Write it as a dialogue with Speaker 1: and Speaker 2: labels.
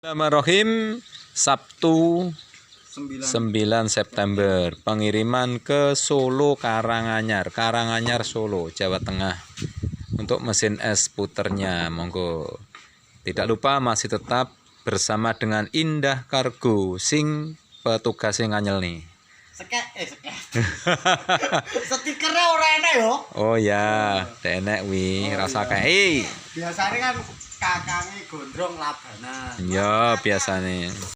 Speaker 1: Bismillahirrahmanirrahim. Sabtu 9 September pengiriman ke Solo Karanganyar Solo Jawa Tengah untuk mesin es puternya. Monggo tidak lupa masih tetap bersama dengan Indah Kargo sing petugas sing nganyel nih.
Speaker 2: Stikernya ora enak yo.
Speaker 1: Oh ya, enak wi rasa kayak
Speaker 2: Biasanya kan kakange gondrong labanan.
Speaker 1: ya biasanya.